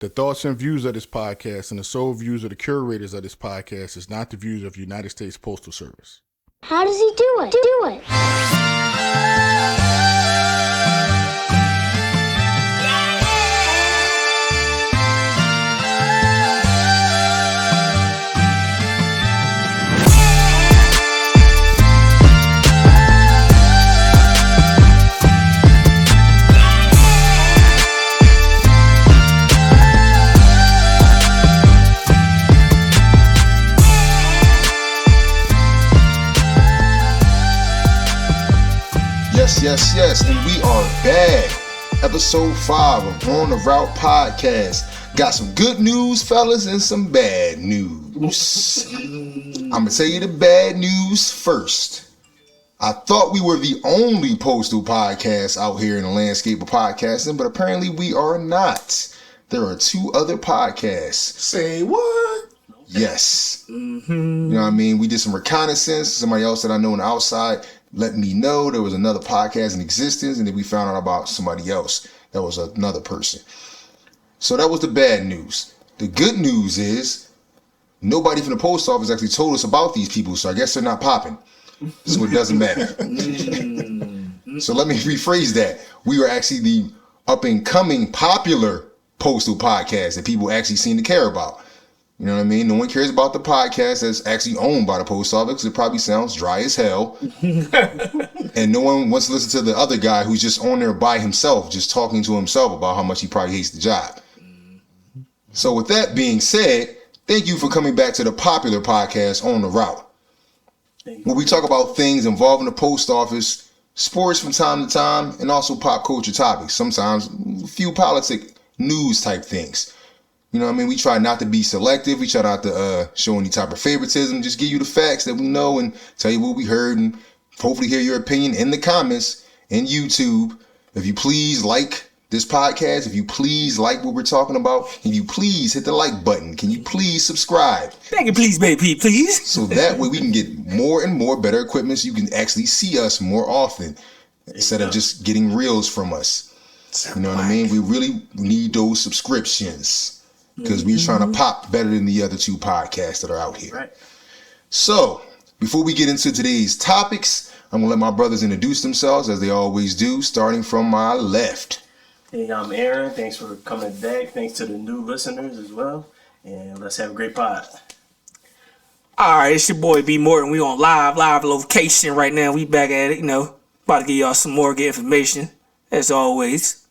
The thoughts and views of this podcast and the sole views of the curators of this podcast is not the views of United States Postal Service. How does he do it? Yes, and we are back. Episode 5 of On the Route Podcast. Got some good news, fellas, and some bad news. I'm going to tell you the bad news first. I thought we were the only postal podcast out here in the landscape of podcasting, but apparently we are not. There are 2 other podcasts. Say what? Yes. You know what I mean? We did some reconnaissance. Somebody else that I know on the outside let me know there was another podcast in existence, and then we found out about somebody else that was another person. So that was the bad news. The good news is nobody from the post office actually told us about these people, so I guess they're not popping. So it doesn't matter. So let me rephrase that. We are actually the up-and-coming popular postal podcast that people actually seem to care about. You know what I mean? No one cares about the podcast that's actually owned by the post office because it probably sounds dry as hell. And no one wants to listen to the other guy who's just on there by himself, just talking to himself about how much he probably hates the job. So with that being said, thank you for coming back to the popular podcast On the Route, where we talk about things involving the post office, sports from time to time, and also pop culture topics. Sometimes a few politic news type things. You know what I mean? We try not to be selective. We try not to show any type of favoritism. Just give you the facts that we know and tell you what we heard and hopefully hear your opinion in the comments in YouTube. If you please like this podcast, if you please like what we're talking about, can you please hit the like button? Can you please subscribe? Thank you, please, baby, please. So that way we can get more and more better equipment so you can actually see us more often instead of just getting reels from us. You know what I mean? We really need those subscriptions. Because we're trying to pop better than the other 2 podcasts that are out here. Right. So, before we get into today's topics, I'm going to let my brothers introduce themselves as they always do, starting from my left. Hey, I'm Aaron. Thanks for coming back. Thanks to the new listeners as well. And let's have a great pod. All right, it's your boy B Morton. We on live location right now. We back at it, about to give y'all some more good information, as always.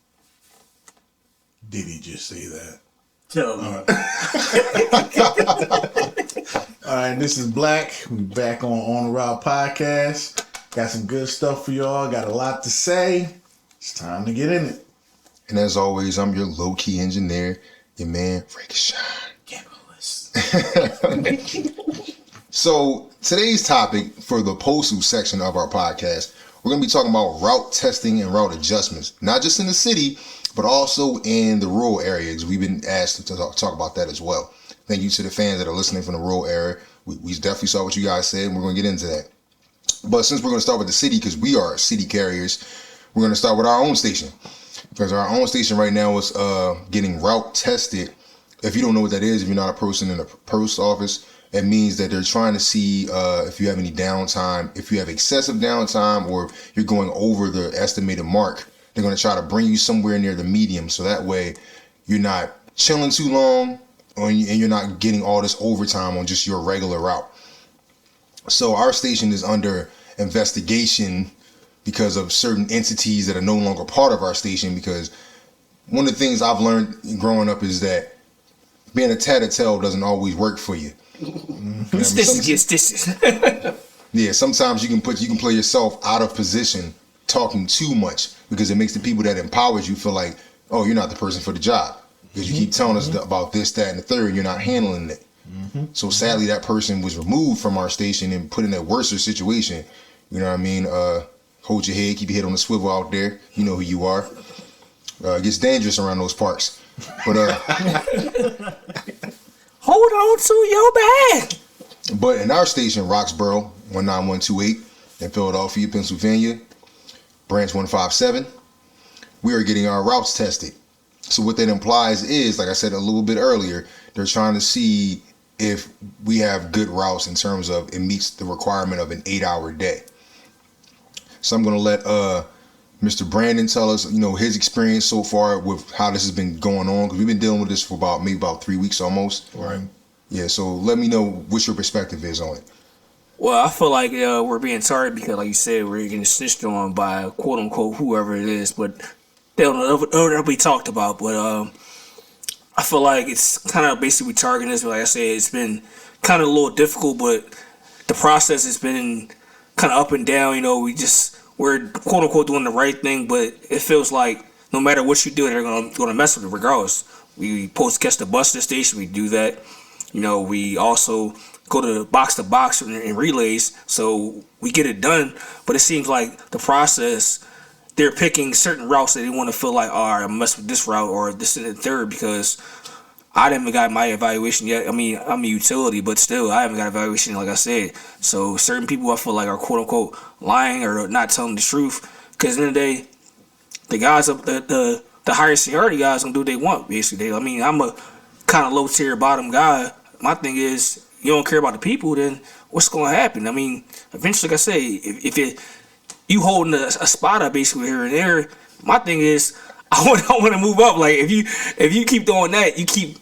Did he just say that? Tell me. All right, this is Black. We back on the Route Podcast. Got some good stuff for y'all. Got a lot to say. It's time to get in it. And as always, I'm your low-key engineer, your man, Frank Shine. Capitalist. So, today's topic for the postal section of our podcast, we're going to be talking about route testing and route adjustments. Not just in the city, but also in the rural areas. We've been asked to talk about that as well. Thank you to the fans that are listening from the rural area. We definitely saw what you guys said, and we're going to get into that. But since we're going to start with the city, because we are city carriers, we're going to start with our own station. Because our own station right now is getting route tested. If you don't know what that is, if you're not a person in the post office, it means that they're trying to see if you have any downtime, if you have excessive downtime, or you're going over the estimated mark. They're going to try to bring you somewhere near the medium, so that way you're not chilling too long and you're not getting all this overtime on just your regular route. So our station is under investigation because of certain entities that are no longer part of our station, because one of the things I've learned growing up is that being a tattletale doesn't always work for you. Yeah, sometimes you can play yourself out of position talking too much, because it makes the people that empowers you feel like, oh, you're not the person for the job because you keep telling us about this, that, and the third, and you're not handling it. So sadly, that person was removed from our station and put in a worse situation. You know what I mean? Hold your head, keep your head on the swivel out there. You know who you are. It gets dangerous around those parts. But Hold on to your bag. But in our station, Roxborough 19128 in Philadelphia, Pennsylvania, branch 157, we are getting our routes tested. So what that implies is, like I said a little bit earlier, they're trying to see if we have good routes in terms of it meets the requirement of an 8-hour day. So I'm going to let Mr. Brandon tell us, his experience so far with how this has been going on, because we've been dealing with this for about 3 weeks almost. Right. Yeah, so let me know what your perspective is on it. Well, I feel like we're being targeted because, like you said, we're getting snitched on by quote unquote whoever it is, but they'll be talked about. But I feel like it's kind of basically targeting us. Like I said, it's been kind of a little difficult, but the process has been kind of up and down. We're quote unquote doing the right thing, but it feels like no matter what you do, they're gonna mess with it regardless. We supposed to catch the bus to the station, we do that. We also go to box and relays, so we get it done. But it seems like the process, they're picking certain routes that they want to feel like, all right, I'm mess with this route or this and the third, because I haven't got my evaluation yet. I mean, I'm a utility, but still, I haven't got evaluation, like I said. So certain people I feel like are quote unquote lying or not telling the truth, because at the end of the day, the guys up the higher seniority guys gonna do what they want, basically. I mean, I'm a kind of low tier bottom guy. My thing is, you don't care about the people, then what's going to happen? I mean, eventually, like I say, if you holding a spot up basically here and there, my thing is, I want to move up. Like if you keep doing that, you keep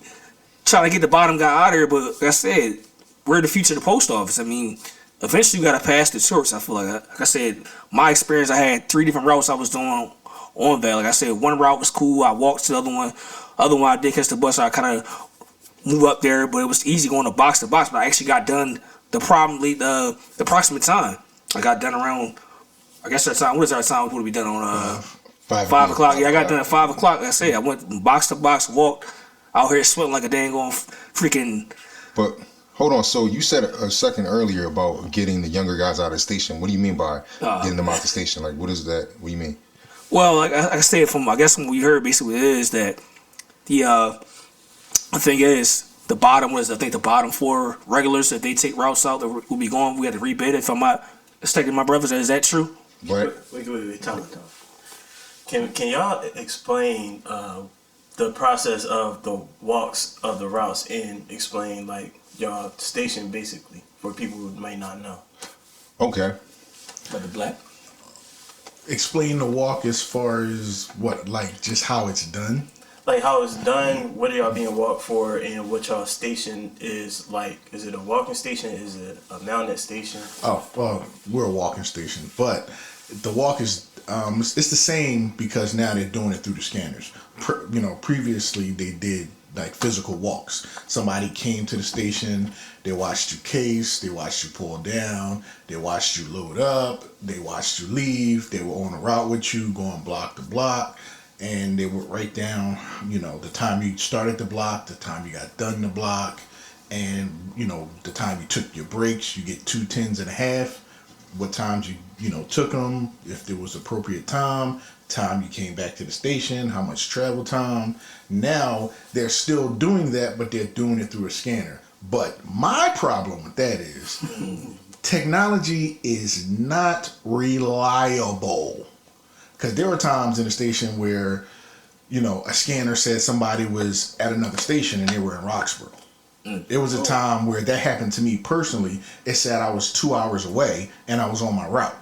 trying to get the bottom guy out of here. But like I said, we're the future of the post office. I mean, eventually you got to pass the torch. I feel like I said, my experience, I had 3 different routes I was doing on that. Like I said, one route was cool. I walked to the other one. Other one I did catch the bus. So I kind of move up there, but it was easy going to box, but I actually got done the approximate time. I got done around, I guess our time, what is our time? What would we done on 5 o'clock? Yeah, I got done at 5 o'clock. Like I said, I went box to box, walked out here sweating like a dang on freaking. But hold on, so you said a second earlier about getting the younger guys out of the station. What do you mean by getting them out the station? Like, what is that? What do you mean? Well, like I said, from we heard basically is that the thing is, the bottom 4 regulars, if they take routes out that will be going, we had to rebid it. If I'm not mistaken, my brothers, is that true? Right. Wait, time. Can y'all explain the process of the walks of the routes and explain like y'all station basically for people who might not know? Okay. Brother Black. Explain the walk as far as what, like just how it's done. Like how it's done, what are y'all being walked for, and what y'all station is like? Is it a walking station? Is it a mounted station? Oh, well, we're a walking station, but the walk is it's the same because now they're doing it through the scanners. Previously they did like physical walks. Somebody came to the station, they watched you case, they watched you pull down, they watched you load up, they watched you leave, they were on a route with you, going block to block. And they would write down, the time you started the block, the time you got done the block, and, the time you took your breaks. You get 2 10s and a half, what times you, took them, if there was appropriate time you came back to the station, how much travel time. Now, they're still doing that, but they're doing it through a scanner. But my problem with that is technology is not reliable. Because there were times in the station where, a scanner said somebody was at another station and they were in Roxborough. There was a time where that happened to me personally. It said I was 2 hours away and I was on my route.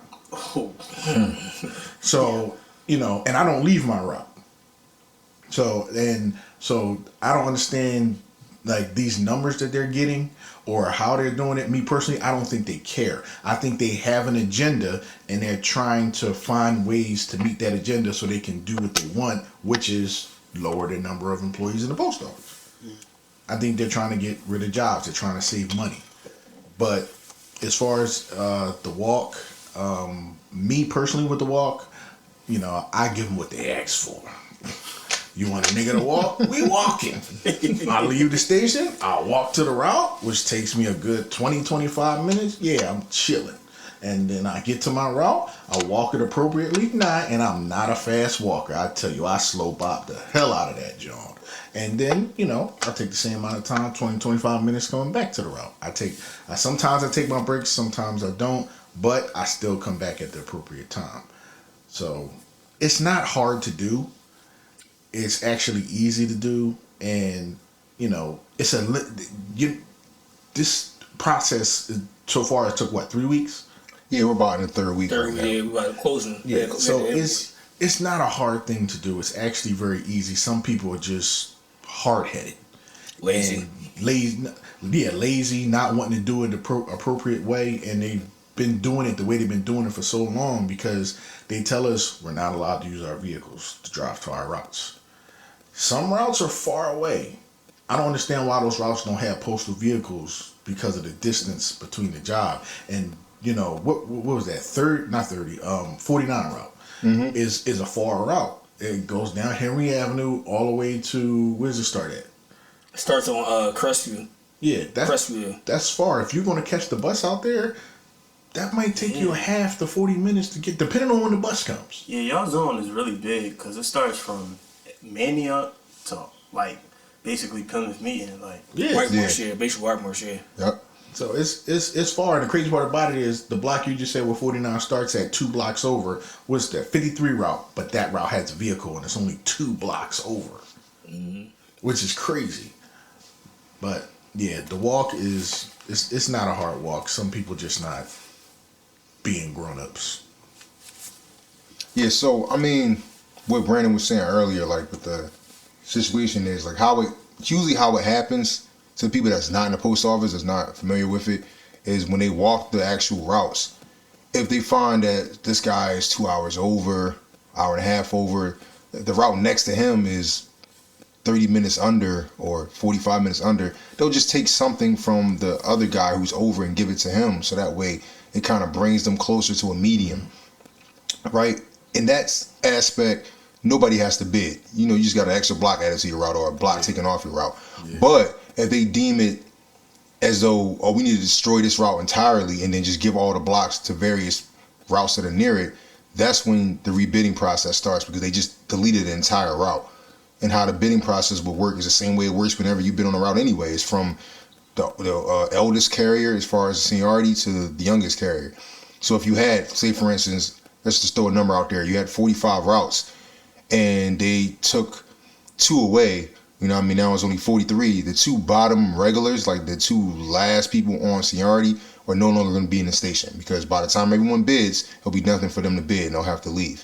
So, and I don't leave my route. So I don't understand like these numbers that they're getting or how they're doing it. Me personally, I don't think they care. I think they have an agenda and they're trying to find ways to meet that agenda so they can do what they want, which is lower the number of employees in the post office. I think they're trying to get rid of jobs. They're trying to save money. But as far as the walk, me personally with the walk, I give them what they ask for. You want a nigga to walk? We walking. I leave the station, I'll walk to the route, which takes me a good 20, 25 minutes. Yeah, I'm chilling. And then I get to my route, I walk it appropriately. And I'm not a fast walker. I tell you, I slow bop the hell out of that joint. And then, I take the same amount of time, 20, 25 minutes coming back to the route. Sometimes I take my breaks, sometimes I don't, but I still come back at the appropriate time. So it's not hard to do. it's actually easy to do, and it's this process so far it took 3 weeks. Yeah, we're about in the third week right now. Yeah, we about closing. Yeah, so it's not a hard thing to do. It's actually very easy. Some people are just hard-headed, Lazy. Lazy, not wanting to do it the appropriate way, and they've been doing it the way they've been doing it for so long because they tell us we're not allowed to use our vehicles to drive to our routes. Some routes are far away. I don't understand why those routes don't have postal vehicles because of the distance between the job. And what was that? 49 route is a far route. It goes down Henry Avenue all the way to, where's it start at? It starts on Crestview. Yeah, Crestview. That's far. If you're going to catch the bus out there, that might take you a half to 40 minutes to get, depending on when the bus comes. Yeah, y'all zone is really big because it starts from Manioc to basically Plymouth Meeting, Whitemarsh, basically Whitemarsh, yeah. Yep. So it's far. And the crazy part about it is the block you just said where 49 starts at 2 blocks over was the 53 route, but that route has a vehicle and it's only 2 blocks over, which is crazy. But yeah, the walk it's not a hard walk. Some people just not being grown-ups. Yeah, so I mean, what Brandon was saying earlier, with the situation is how it happens to the people that's not in the post office, that's not familiar with it, is when they walk the actual routes. If they find that this guy is 2 hours over, hour and a half over, the route next to him is 30 minutes under or 45 minutes under, they'll just take something from the other guy who's over and give it to him. So that way it kind of brings them closer to a medium, right? In that aspect, nobody has to bid. You just got an extra block added to your route or a block taken off your route. Yeah. But if they deem it as though, we need to destroy this route entirely and then just give all the blocks to various routes that are near it, that's when the rebidding process starts because they just deleted the entire route. And how the bidding process will work is the same way it works whenever you've been on a route anyway. It's from the eldest carrier as far as seniority to the youngest carrier. So if you had, say for instance, let's just throw a number out there, you had 45 routes and they took 2 away, now it's only 43. The 2 bottom regulars, the 2 last people on seniority, are no longer going to be in the station because by the time everyone bids, it'll be nothing for them to bid and they'll have to leave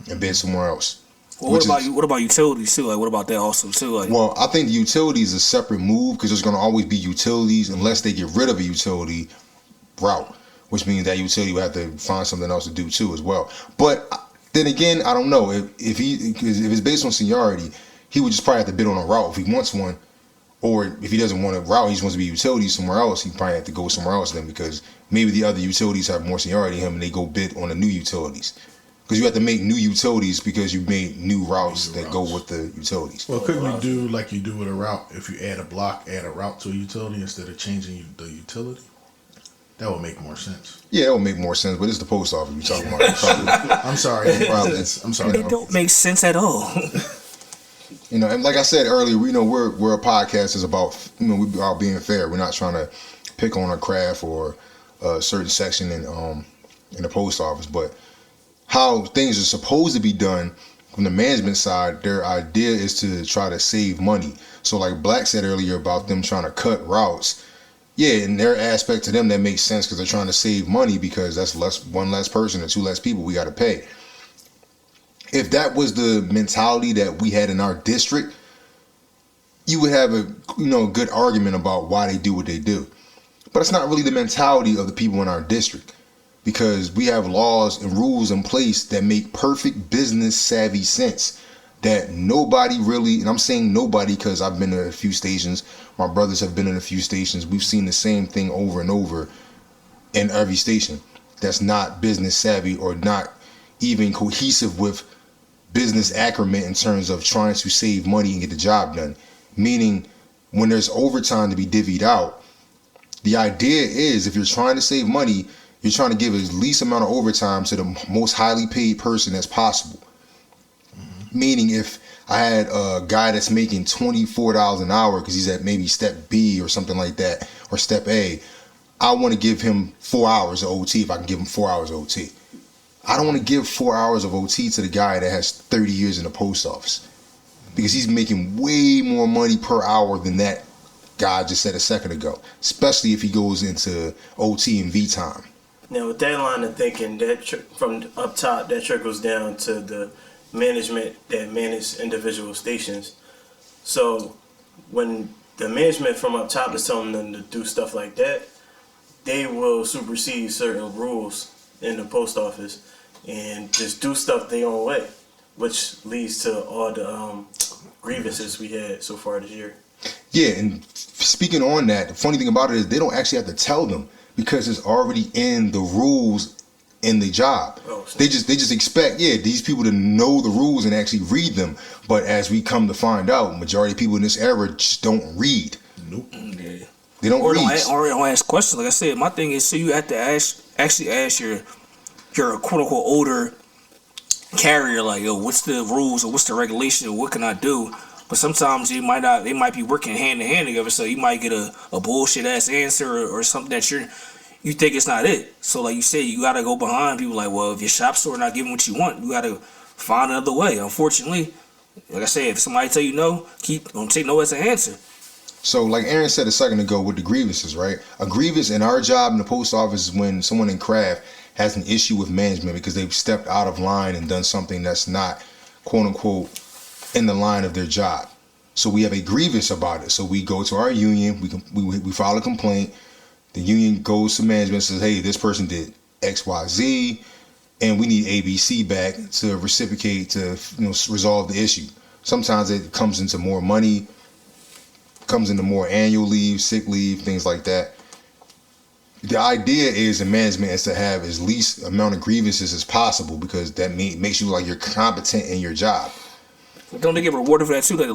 and bid somewhere else. Well, what about utilities too? What about that also too? Well, I think the utilities is a separate move because there's going to always be utilities unless they get rid of a utility route, which means that utility will have to find something else to do too as well. But then again, I don't know if it's based on seniority, he would just probably have to bid on a route if he wants one, or if he doesn't want a route, he just wants to be utility somewhere else. He probably have to go somewhere else then because maybe the other utilities have more seniority than him and they go bid on the new utilities. Because you have to make new utilities because you made new routes that go with the utilities. Well, couldn't we do like you do with a route? If you add a block, add a route to a utility instead of changing the utility? That would make more sense. Yeah, that would make more sense, but it's the post office we're talking about. I'm sorry. I'm sorry. It don't make sense at all. And like I said earlier, we're a podcast is about, we about being fair. We're not trying to pick on a craft or a certain section in the post office, but how things are supposed to be done from the management side, their idea is to try to save money. So like Black said earlier about them trying to cut routes, yeah, in their aspect to them that makes sense because they're trying to save money because that's one less person or 2 less people we got to pay. If that was the mentality that we had in our district, you would have a good argument about why they do what they do. But it's not really the mentality of the people in our district because we have laws and rules in place that make perfect business savvy sense that nobody really, and I'm saying nobody because I've been to a few stations, my brothers have been in a few stations, we've seen the same thing over and over in every station that's not business savvy or not even cohesive with business acumen in terms of trying to save money and get the job done. Meaning when there's overtime to be divvied out, the idea is if you're trying to save money, you're trying to give the least amount of overtime to the most highly paid person as possible. Meaning if I had a guy that's making $24 an hour because he's at maybe step B or something like that, or step A, I want to give him 4 hours of OT if I can give him 4 hours of OT. I don't want to give 4 hours of OT to the guy that has 30 years in the post office. because he's making way more money per hour than that guy just said a second ago, especially if he goes into OT and V time. Now, with that line of thinking, that from up top, that trickles down to the management that manage individual stations. So when the management from up top is telling them to do stuff like that, they will supersede certain rules in the post office and just do stuff their own way, which leads to all the grievances we had so far this year. Yeah, and speaking on that, the funny thing about it is they don't actually have to tell them because it's already in the rules in the job. They just expect, these people to know the rules and actually read them. But as we come to find out, majority of people in this era just don't read. Nope. Yeah. They don't read. Or don't ask questions. Like I said, my thing is, so you have to actually ask your quote unquote older carrier, like, yo, what's the rules or what's the regulation or what can I do? But sometimes they might be working hand in hand together, so you might get a bullshit ass answer or something that you think it's not it. So like you said, you gotta go behind people like, well, if your shop store not giving what you want, you gotta find another way. Unfortunately, like I said, if somebody tell you no, don't take no as an answer. So like Aaron said a second ago with the grievances, right? A grievance in our job in the post office is when someone in craft has an issue with management because they've stepped out of line and done something that's not, quote unquote, in the line of their job. So we have a grievance about it. So we go to our union, we file a complaint. The union goes to management and says, hey, this person did X, Y, Z, and we need ABC back to reciprocate to resolve the issue. Sometimes it comes into more money, comes into more annual leave, sick leave, things like that. The idea is in management is to have as least amount of grievances as possible because that makes you like you're competent in your job. Don't they get rewarded for that too? Like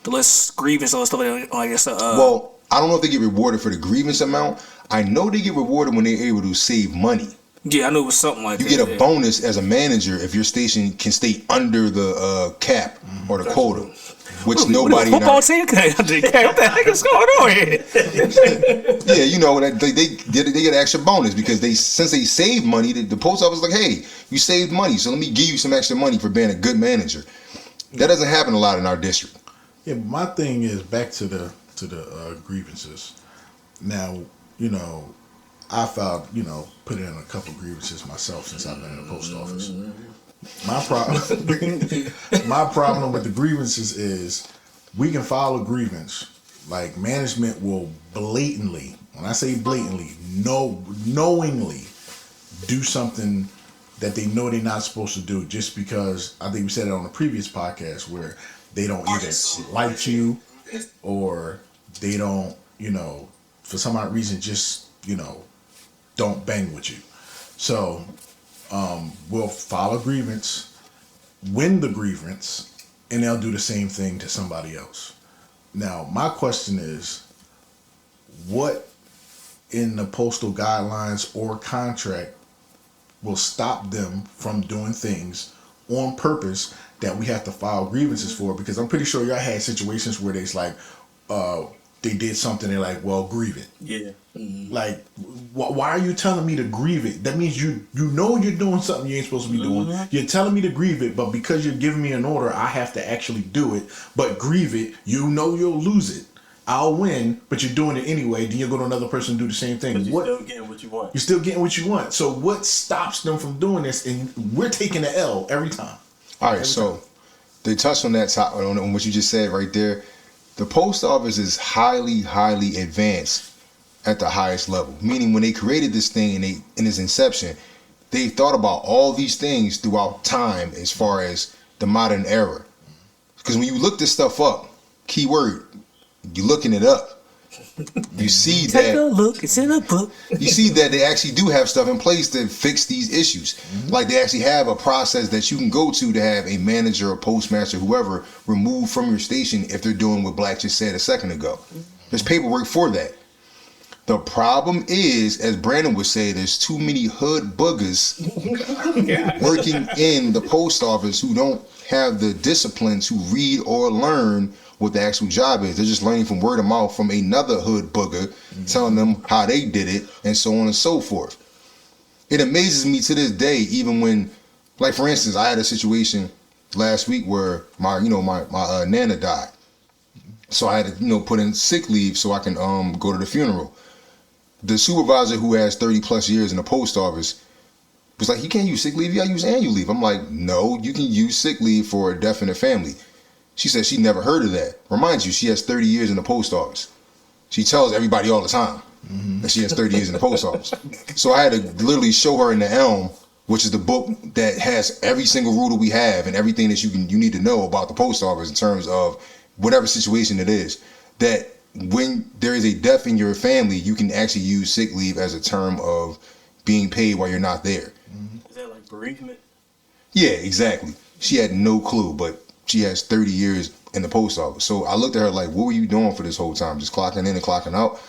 the less grievance and stuff like that. I guess. Well, I don't know if they get rewarded for the grievance amount. I know they get rewarded when they're able to save money. Yeah, I know it was something like that. You get a bonus as a manager if your station can stay under the cap or the quota, which nobody. Football team? What the heck is going on here? Yeah, they get an extra bonus because since they save money, the post office is like, hey, you saved money, so let me give you some extra money for being a good manager. That doesn't happen a lot in our district. Yeah, my thing is back to the grievances. Now, I filed, put in a couple grievances myself since I've been in the post office. My problem with the grievances is we can file a grievance. Like management will blatantly, when I say blatantly, knowingly do something that they know they're not supposed to do just because, I think we said it on the previous podcast, where they don't either like you or they don't, for some odd reason just, don't bang with you. So we'll file a grievance, win the grievance, and they'll do the same thing to somebody else. Now, my question is, what in the postal guidelines or contract will stop them from doing things on purpose that we have to file grievances for? Because I'm pretty sure y'all had situations where they's like, they did something, they're like, well, grieve it. Yeah. Mm-hmm. Like, why are you telling me to grieve it? That means you know you're doing something you ain't supposed to be doing. Mm-hmm. You're telling me to grieve it, but because you're giving me an order, I have to actually do it. But grieve it, you'll lose it. I'll win, but you're doing it anyway. Then you go to another person and do the same thing. But you're still getting what you want. You're still getting what you want. So what stops them from doing this? And we're taking the L every time. All right, so they touched on that top, on what you just said right there. The post office is highly, highly advanced at the highest level. Meaning when they created this thing in its inception, they thought about all these things throughout time as far as the modern era. Because when you look this stuff up, keyword, you're looking it up. You see that. Take a look. It's in a book. You see that they actually do have stuff in place to fix these issues. Mm-hmm. Like they actually have a process that you can go to have a manager or postmaster, whoever, removed from your station if they're doing what Black just said a second ago. There's paperwork for that. The problem is, as Brandon would say, there's too many hood boogers working in the post office who don't have the discipline to read or learn what the actual job is. They're just learning from word of mouth from another hood booger, telling them how they did it, and so on and so forth. It amazes me to this day, even when, like for instance, I had a situation last week where my Nana died. So I had to, put in sick leave so I can go to the funeral. The supervisor who has 30 plus years in the post office was like, you can't use sick leave, you gotta use annual leave. I'm like, no, you can use sick leave for a death in the family. She said she never heard of that. Reminds you, she has 30 years in the post office. She tells everybody all the time that she has 30 years in the post office. So I had to literally show her in the Elm, which is the book that has every single rule that we have and everything that you need to know about the post office in terms of whatever situation it is, that when there is a death in your family, you can actually use sick leave as a term of being paid while you're not there. Is that like bereavement? Yeah, exactly. She had no clue, but she has 30 years in the post office. So I looked at her like, what were you doing for this whole time? Just clocking in and clocking out?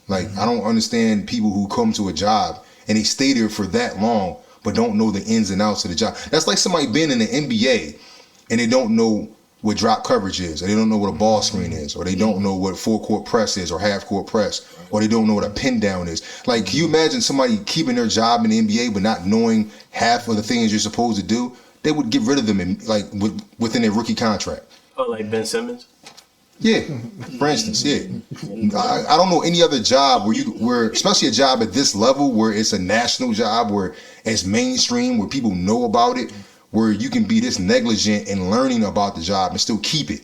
Like, I don't understand people who come to a job and they stay there for that long, but don't know the ins and outs of the job. That's like somebody being in the NBA and they don't know what drop coverage is, or they don't know what a ball screen is, or they don't know what full court press is, or half court press, or they don't know what a pin down is. Like, can you imagine somebody keeping their job in the NBA but not knowing half of the things you're supposed to do? They would get rid of them within their rookie contract. Oh, like Ben Simmons? Yeah, for instance, yeah. I don't know any other job where especially a job at this level, where it's a national job, where it's mainstream, where people know about it, where you can be this negligent in learning about the job and still keep it.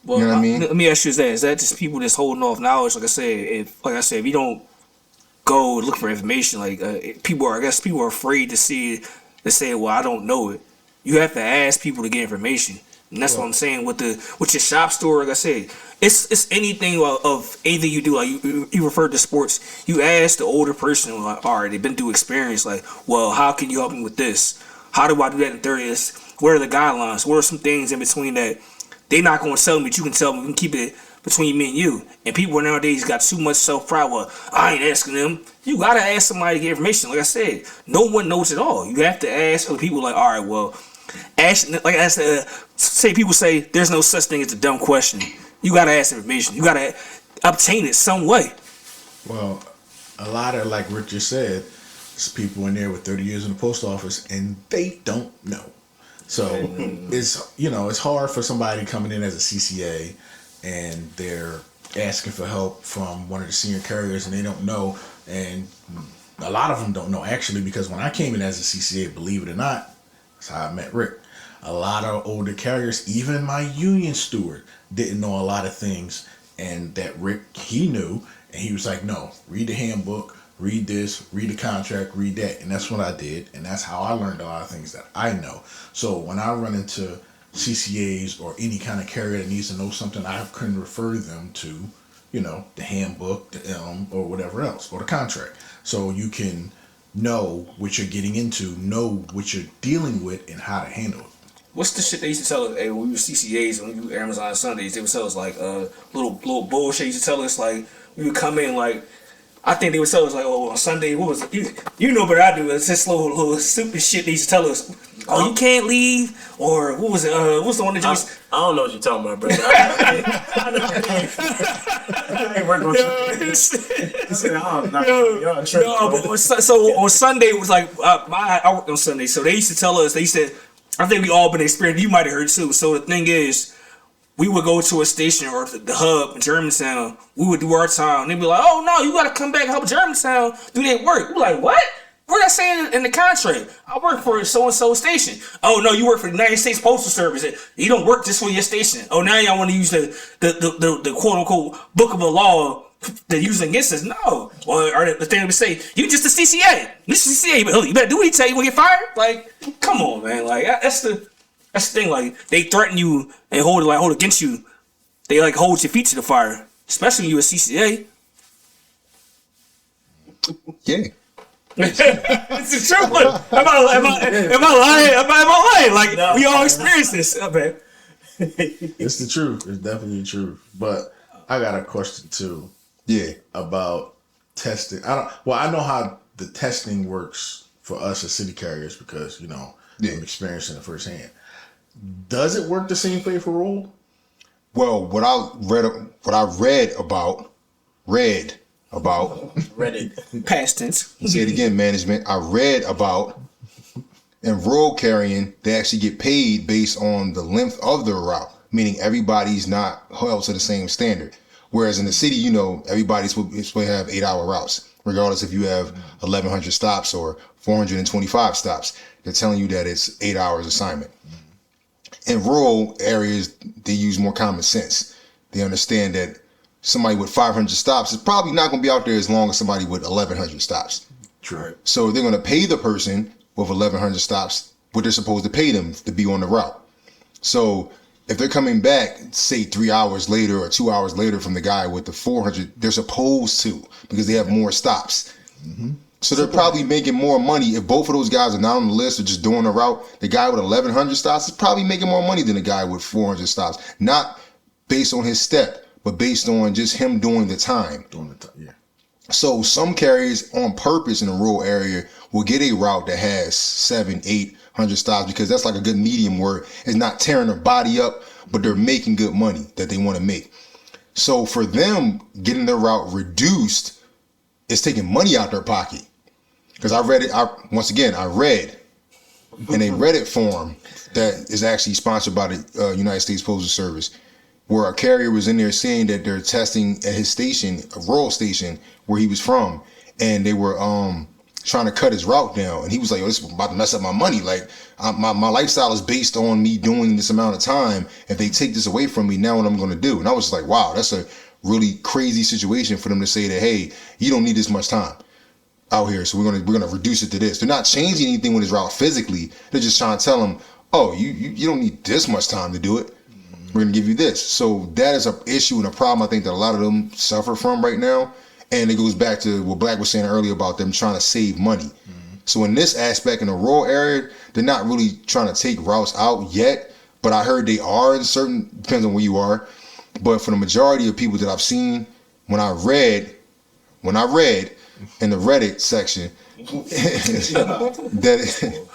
Well, you know what I mean? Let me ask you this: is that just people just holding off knowledge? Like I said, if you don't go look for information, people are afraid to see it. They say, "Well, I don't know it." You have to ask people to get information, and that's what I'm saying with your shop store. Like I said, it's anything of anything you do. Like you refer to sports, you ask the older person, like, all right, they've been through experience. Like, well, how can you help me with this? How do I do that in 30s? What are the guidelines? What are some things in between that they're not going to tell me, but you can tell me? We can keep it between me and you. And people nowadays got too much self-pride. Well, I ain't asking them. You got to ask somebody to get information. Like I said, no one knows it all. You have to ask other people, like, all right, well, ask, like I said, people say there's no such thing as a dumb question. You got to ask information. You got to obtain it some way. Well, a lot of, like Rick just said, there's people in there with 30 years in the post office and they don't know. So it's hard for somebody coming in as a CCA and they're asking for help from one of the senior carriers and they don't know. And a lot of them don't know, actually, because when I came in as a CCA, believe it or not, that's how I met Rick. A lot of older carriers, even my union steward, didn't know a lot of things, and that Rick, he knew, and he was like, no, read the handbook, read this, read the contract, read that. And that's what I did. And that's how I learned a lot of things that I know. So when I run into CCAs or any kind of carrier that needs to know something, I can refer them to, the handbook, the or whatever else, or the contract. So you can know what you're getting into, know what you're dealing with, and how to handle it. What's the shit they used to tell us when we were CCAs and we were Amazon Sundays? They would tell us like little bullshit. They used to tell us like we would come in like, I think they would tell us like, oh, on Sunday, what was it? You know better I do. It's this little stupid shit they used to tell us. Oh, you can't leave, or what was it? What's the one that you? I don't know what you're talking about, brother. I ain't working with you. So on Sunday it was like I worked on Sunday, so they used to tell us. They said, I think we all been experienced. You might have heard too. So the thing is, we would go to a station or the hub in Germantown. We would do our time. They'd be like, "Oh no, you got to come back and help Germantown do their work." We're like, "What? Where that saying in the contract? I work for so and so station." "Oh no, you work for the United States Postal Service. You don't work just for your station." "Oh, now y'all want to use the quote unquote book of the law to use against us?" No. Or the thing would say, "You just a CCA. You just a CCA, but you better do what he tell you when you get fired." Like, come on, man. Like that's the thing. Like they threaten you and hold against you. They like hold your feet to the fire, especially when you a CCA. Yeah. It's the truth. Look, am I lying? Am I lying? Like, no, we all experience this. Okay. It's the truth. It's definitely the truth. But I got a question too. Yeah. About testing. I know how the testing works for us as city carriers because, I'm experiencing it firsthand. Does it work the same way for roll? Well, what I read about Reddit. Past tense. Say it again, management. I read about In rural carrying, they actually get paid based on the length of the route, meaning everybody's not held to the same standard. Whereas in the city, you know, everybody's supposed to have 8-hour routes, regardless if you have 1,100 stops or 425 stops. They're telling you that it's 8 hours assignment. In rural areas, they use more common sense. They understand that somebody with 500 stops is probably not going to be out there as long as somebody with 1,100 stops. True. So they're going to pay the person with 1,100 stops what they're supposed to pay them to be on the route. So if they're coming back, say 3 hours later or 2 hours later from the guy with the 400, they're supposed to, because they have more stops. So they're probably making more money. If both of those guys are not on the list or just doing the route, the guy with 1,100 stops is probably making more money than the guy with 400 stops. Not based on his step, but based on just him doing the time. Yeah. So some carriers on purpose in a rural area will get a route that has 700-800 stops, because that's like a good medium where it's not tearing their body up, but they're making good money that they want to make. So for them, getting their route reduced is taking money out their pocket. Because I read in a Reddit forum that is actually sponsored by the United States Postal Service, where a carrier was in there saying that they're testing at his station, a rural station where he was from, and they were trying to cut his route down. And he was like, "Oh, this is about to mess up my money. Like, my lifestyle is based on me doing this amount of time. If they take this away from me, now what I'm going to do?" And I was like, wow, that's a really crazy situation for them to say that, hey, you don't need this much time out here, so we're gonna reduce it to this. They're not changing anything with his route physically. They're just trying to tell him, oh, you don't need this much time to do it. We're gonna give you this. So that is an issue and a problem I think that a lot of them suffer from right now. And it goes back to what Black was saying earlier about them trying to save money. So in this aspect, in the rural area, they're not really trying to take routes out yet, but I heard they are in certain, depends on where you are. But for the majority of people that I've seen, when I read in the Reddit section, that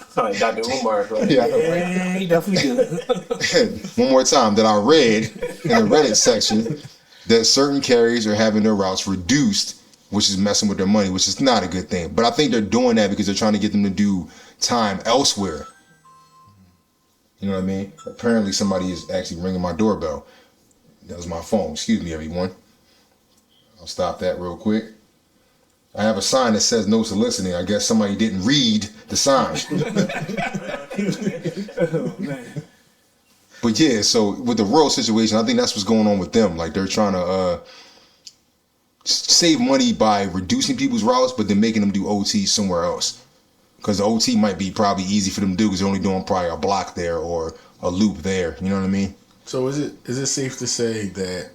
Sorry, Dr. Umar. Right? Yeah, he definitely did. one more time, that I read in the Reddit section that certain carriers are having their routes reduced, which is messing with their money, which is not a good thing. But I think they're doing that because they're trying to get them to do time elsewhere. You know what I mean? Apparently somebody is actually ringing my doorbell. That was my phone. Excuse me, everyone. I'll stop that real quick. I have a sign that says no soliciting. I guess somebody didn't read the sign. Oh, man. But yeah, so with the rural situation, I think that's what's going on with them. Like, they're trying to save money by reducing people's routes, but then making them do OT somewhere else. Because the OT might be probably easy for them to do because they're only doing probably a block there or a loop there. You know what I mean? So is it safe to say that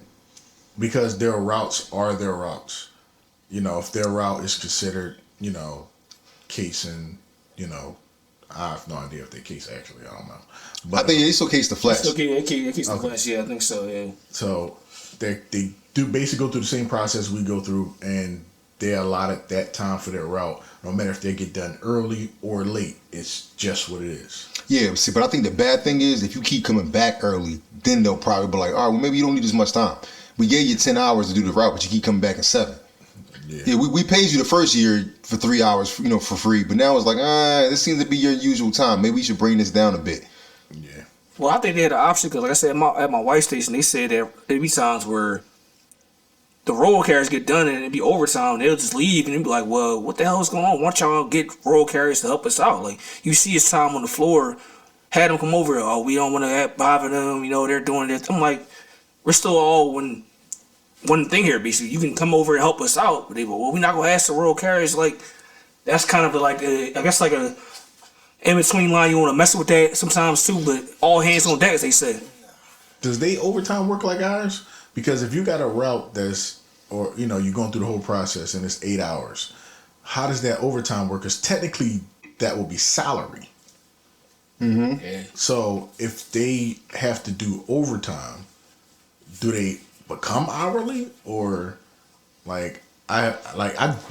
because their routes are their routes, you know, if their route is considered, you know, casing, you know, I have no idea if they case actually, I don't know. But I think they still case the flesh. It's okay, the flash. Yeah, I think so. Yeah. So they do basically go through the same process we go through, and they're allotted that time for their route. No matter if they get done early or late, it's just what it is. Yeah, see, but I think the bad thing is if you keep coming back early, then they'll probably be like, all right, well, maybe you don't need as much time. We gave you 10 hours to do the route, but you keep coming back in 7. Yeah, we paid you the first year for 3 hours, you know, for free. But now it's like, this seems to be your usual time. Maybe we should bring this down a bit. Yeah. Well, I think they had an option because, like I said, at my wife's station, they said that there'd be times where the roll carriers get done and it'd be overtime. They'll just leave and they'd be like, well, what the hell is going on? Why don't y'all get roll carriers to help us out? Like, you see his time on the floor, had them come over. Oh, we don't want to bother them. You know, they're doing this. I'm like, we're still all one thing here, basically. You can come over and help us out. But they go, well, we're not going to ask the roll carriers. Like, that's kind of like, I guess, like a in-between line. You want to mess with that sometimes, too. But all hands on deck, as they said. Does they overtime work like ours? Because if you got a route that's, or, you know, you're going through the whole process and it's 8 hours, how does that overtime work? Because technically that will be salary. Mm-hmm. Yeah. So if they have to do overtime, do they become hourly, or I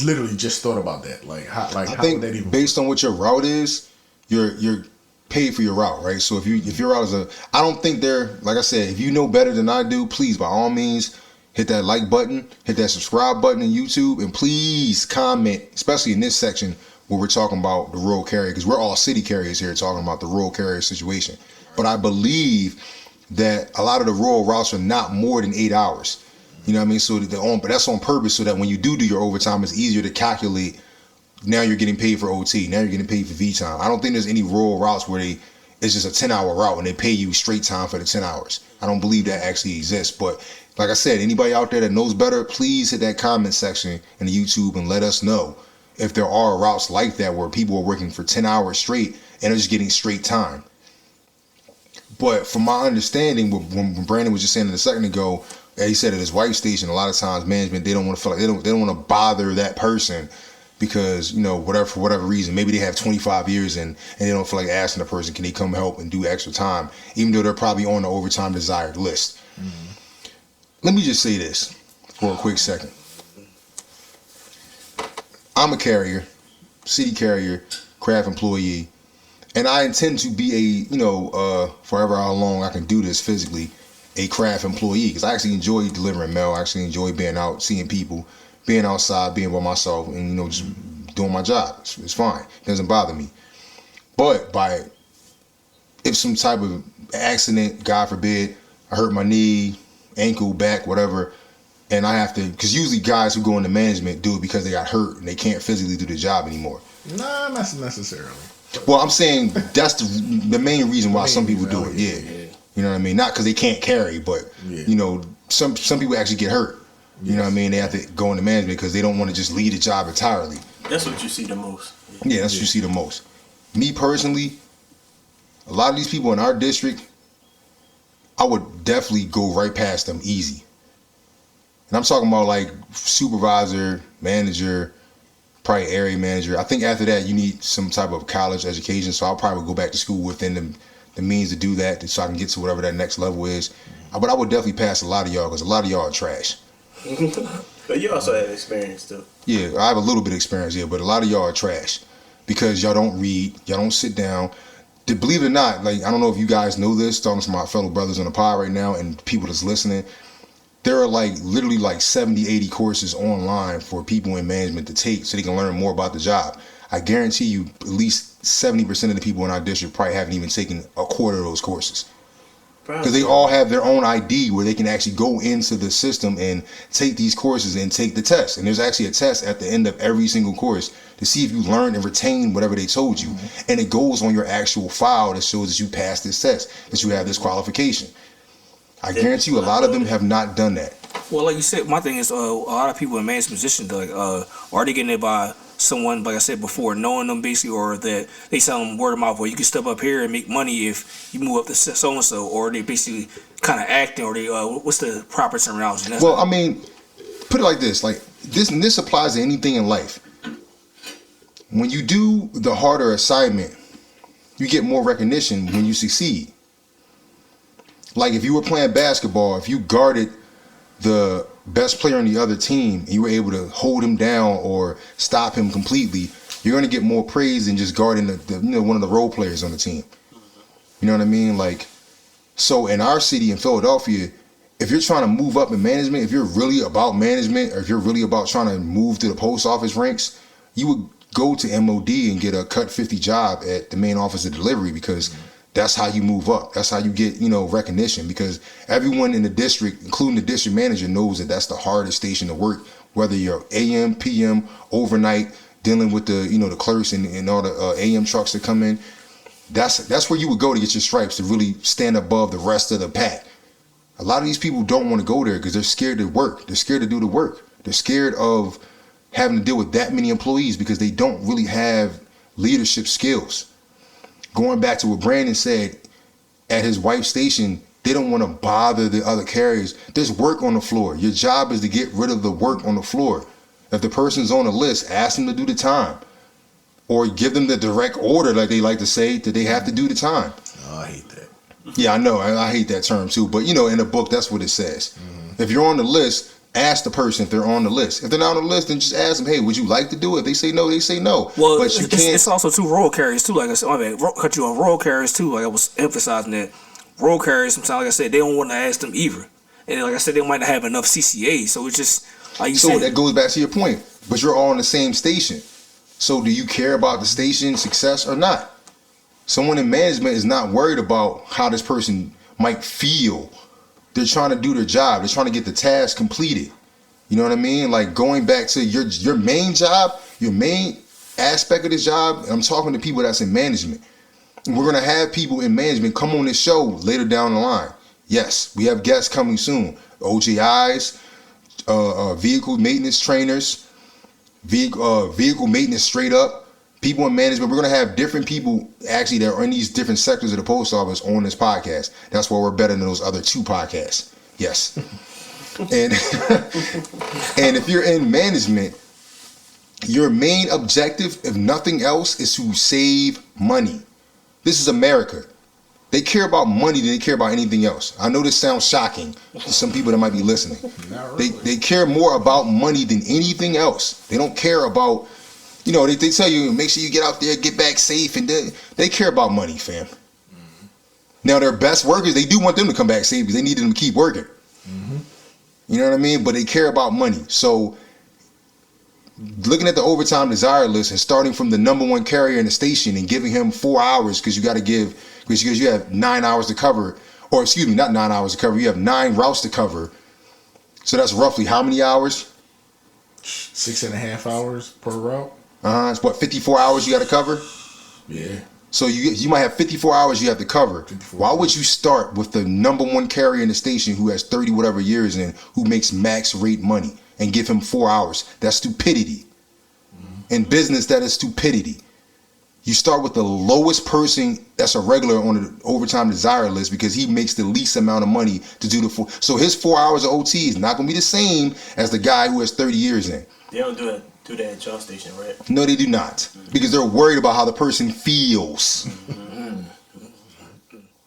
literally just thought about that. How would that even based on what your route is, you're paid for your route, right? So if your route is I don't think they're, like I said, if you know better than I do, please by all means hit that like button, hit that subscribe button in YouTube, and please comment, especially in this section, where we're talking about the rural carrier, because we're all city carriers here talking about the rural carrier situation. But I believe that a lot of the rural routes are not more than 8 hours. You know what I mean? So but that's on purpose so that when you do your overtime, it's easier to calculate. Now you're getting paid for OT. Now you're getting paid for V time. I don't think there's any rural routes where it's just a 10-hour route and they pay you straight time for the 10 hours. I don't believe that actually exists. But like I said, anybody out there that knows better, please hit that comment section in the YouTube and let us know if there are routes like that where people are working for 10 hours straight and they're just getting straight time. But from my understanding, when Brandon was just saying it a second ago, he said at his wife's station, a lot of times management, they don't want to feel like they don't want to bother that person because, you know, for whatever reason, maybe they have 25 years and they don't feel like asking the person, can they come help and do extra time, even though they're probably on the overtime desired list. Mm-hmm. Let me just say this for a quick second. I'm a carrier, city carrier, craft employee, and I intend to be forever how long I can do this physically, a craft employee, because I actually enjoy delivering mail. I actually enjoy being out, seeing people, being outside, being by myself, and, you know, just doing my job. It's fine. It doesn't bother me. But if some type of accident, God forbid, I hurt my knee, ankle, back, whatever, and I have to, because usually guys who go into management do it because they got hurt and they can't physically do the job anymore. Nah, not necessarily. Well, I'm saying that's the main reason why some people do it. Yeah. You know what I mean? Not because they can't carry, but, you know, some people actually get hurt. You know what I mean? They have to go into management because they don't want to just leave the job entirely. That's what you see the most. Yeah, that's what you see the most. Me personally, a lot of these people in our district, I would definitely go right past them easy. And I'm talking about like supervisor, manager, probably area manager. I think after that, you need some type of college education. So I'll probably go back to school within the means to do that so I can get to whatever that next level is. But I would definitely pass a lot of y'all because a lot of y'all are trash. But you also have experience too. Yeah, I have a little bit of experience here, but a lot of y'all are trash because y'all don't read, y'all don't sit down. Believe it or not, like, I don't know if you guys know this, talking to my fellow brothers on the pod right now and people that's listening, there are like literally like 70, 80 courses online for people in management to take so they can learn more about the job. I guarantee you at least 70% of the people in our district probably haven't even taken a quarter of those courses. Because they all have their own ID where they can actually go into the system and take these courses and take the test. And there's actually a test at the end of every single course to see if you learned and retained whatever they told you. Mm-hmm. And it goes on your actual file that shows that you passed this test, that you have this qualification. I guarantee you a lot of them have not done that. Well, like you said, my thing is a lot of people in management positions, like, are they getting it by someone, like I said before, knowing them basically, or that they tell them word of mouth, or you can step up here and make money if you move up to so-and-so, or they basically kind of acting, or they, what's the proper terminology? Well, I mean, put it like this, and this applies to anything in life. When you do the harder assignment, you get more recognition when you succeed. Like if you were playing basketball, if you guarded the best player on the other team and you were able to hold him down or stop him completely, you're going to get more praise than just guarding one of the role players on the team. You know what I mean? Like, so in our city in Philadelphia, if you're trying to move up in management, if you're really about management, or if you're really about trying to move to the post office ranks, you would go to MOD and get a cut 50 job at the main office of delivery, because that's how you move up. That's how you get, recognition, because everyone in the district, including the district manager, knows that that's the hardest station to work, whether you're AM, PM, overnight, dealing with the, the clerks and all the AM trucks that come in. That's where you would go to get your stripes, to really stand above the rest of the pack. A lot of these people don't want to go there because they're scared to work. They're scared to do the work. They're scared of having to deal with that many employees because they don't really have leadership skills. Going back to what Brandon said, at his wife's station, they don't want to bother the other carriers. There's work on the floor. Your job is to get rid of the work on the floor. If the person's on the list, ask them to do the time. Or give them the direct order, like they like to say, that they have to do the time. Oh, I hate that. Yeah, I know. I hate that term too. But, in the book, that's what it says. Mm-hmm. If you're on the list, ask the person if they're on the list. If they're not on the list, then just ask them, hey, would you like to do it? If they say no, they say no. Well, but it's also two rural carriers too. Like I said, cut you on rural carriers too. Like I was emphasizing that rural carriers, sometimes, like I said, they don't want to ask them either. And like I said, they might not have enough CCA. So it's just, like you said. So that goes back to your point. But you're all on the same station. So do you care about the station success or not? Someone in management is not worried about how this person might feel. They're trying to do their job. They're trying to get the task completed. You know what I mean? Like going back to your main job, your main aspect of this job. I'm talking to people that's in management. We're going to have people in management come on this show later down the line. Yes, we have guests coming soon. OJIs, vehicle maintenance trainers, vehicle maintenance straight up. People in management, we're going to have different people actually that are in these different sectors of the post office on this podcast. That's why we're better than those other 2 podcasts. Yes. And and if you're in management, your main objective, if nothing else, is to save money. This is America. They care about money than they care about anything else. I know this sounds shocking to some people that might be listening. Really. They care more about money than anything else. They don't care about, they tell you, make sure you get out there, get back safe, and they care about money, fam. Mm-hmm. Now, their best workers, they do want them to come back safe because they need them to keep working. Mm-hmm. You know what I mean? But they care about money. So looking at the overtime desire list and starting from the number 1 carrier in the station and giving him 4 hours because you have 9 hours to cover, or excuse me, not 9 hours to cover, you have 9 routes to cover. So that's roughly how many hours? 6.5 hours per route. It's what, 54 hours you got to cover? Yeah. So you might have 54 hours you have to cover. Why would you start with the number 1 carrier in the station who has 30 whatever years in, who makes max rate money, and give him 4 hours? That's stupidity. Mm-hmm. In business, that is stupidity. You start with the lowest person that's a regular on the overtime desire list because he makes the least amount of money to do the full. So his 4 hours of OT is not going to be the same as the guy who has 30 years in. They don't do that at your station, right? No, they do not. Because they're worried about how the person feels.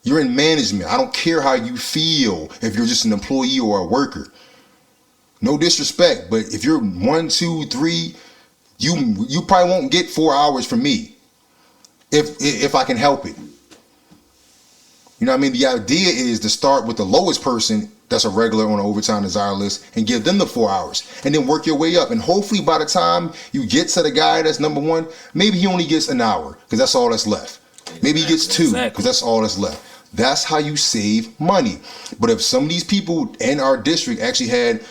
You're in management. I don't care how you feel if you're just an employee or a worker. No disrespect, but if you're 1, 2, 3, you probably won't get 4 hours from me if I can help it. You know what I mean? The idea is to start with the lowest person that's a regular on the overtime desire list and give them the 4 hours and then work your way up. And hopefully by the time you get to the guy that's number 1, maybe he only gets an hour because that's all that's left. Maybe he gets 2 because that's all that's left. That's how you save money. But if some of these people in our district actually had,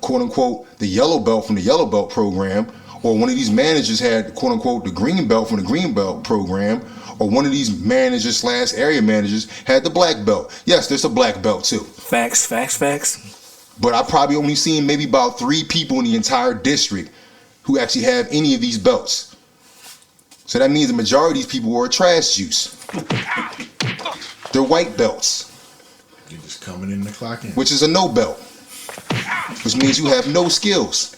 quote unquote, the yellow belt from the yellow belt program, or one of these managers had, quote unquote, the green belt from the green belt program, or one of these managers / area managers had the black belt. Yes, there's a black belt too. Facts. But I probably only seen maybe about 3 people in the entire district who actually have any of these belts. So that means the majority of these people are trash juice. They're white belts. You're just coming in the clock in. Which is a no belt. Which means you have no skills.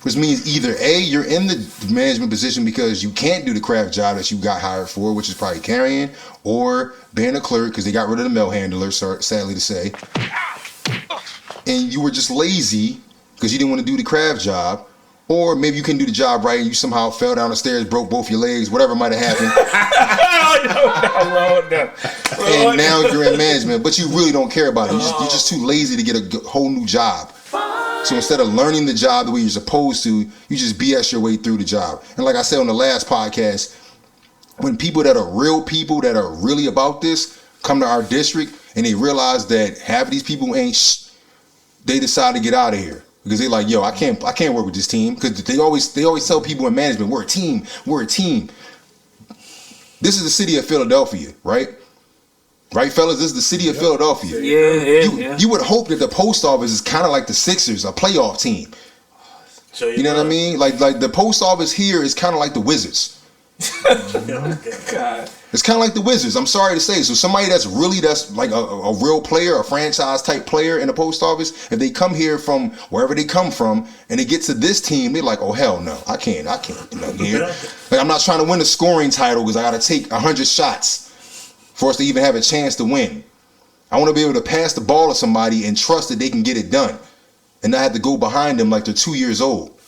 Which means either A, you're in the management position because you can't do the craft job that you got hired for, which is probably carrying, or being a clerk because they got rid of the mail handler, sadly to say. And you were just lazy because you didn't want to do the craft job. Or maybe you couldn't do the job right and you somehow fell down the stairs, broke both your legs, whatever might have happened. And now you're in management, but you really don't care about it. You're just too lazy to get a whole new job. So instead of learning the job the way you're supposed to, you just BS your way through the job. And like I said on the last podcast, when people that are real people that are really about this come to our district and they realize that half of these people ain't they decide to get out of here. Because they like, yo, I can't work with this team. Because they always tell people in management, we're a team. This is the city of Philadelphia, right? Right, fellas? This is the city of Philadelphia. Yeah. You would hope that the post office is kind of like the Sixers, a playoff team. So you know what I mean? Like the post office here is kind of like the Wizards. God. It's kind of like the Wizards. I'm sorry to say. So somebody that's like a real player, a franchise type player in the post office, if they come here from wherever they come from and they get to this team, they're like, oh hell no, I can't do nothing here. Like I'm not trying to win a scoring title because I got to take 100 shots for us to even have a chance to win. I want to be able to pass the ball to somebody and trust that they can get it done and not have to go behind them like they're 2 years old.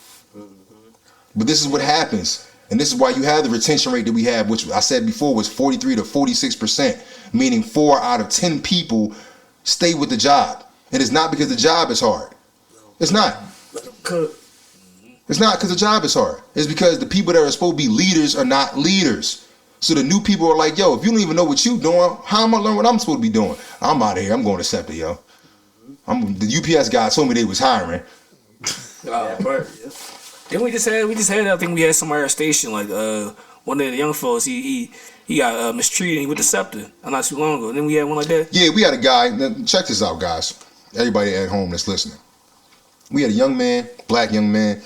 But this is what happens. And this is why you have the retention rate that we have, which I said before was 43 to 46%, meaning 4 out of 10 people stay with the job. And it's not because the job is hard. It's not. It's not because the job is hard. It's because the people that are supposed to be leaders are not leaders. So the new people are like, yo, if you don't even know what you doing, how am I learn what I'm supposed to be doing? I'm out of here. I'm going to SEPTA, yo. The UPS guy told me they was hiring. Then we just had I think we had somewhere at our station, like one of the young folks, he got mistreated and he went to SEPTA not too long ago. Then we had one like that. Yeah, we had a guy. Check this out, guys. Everybody at home that's listening. We had a young man, black young man,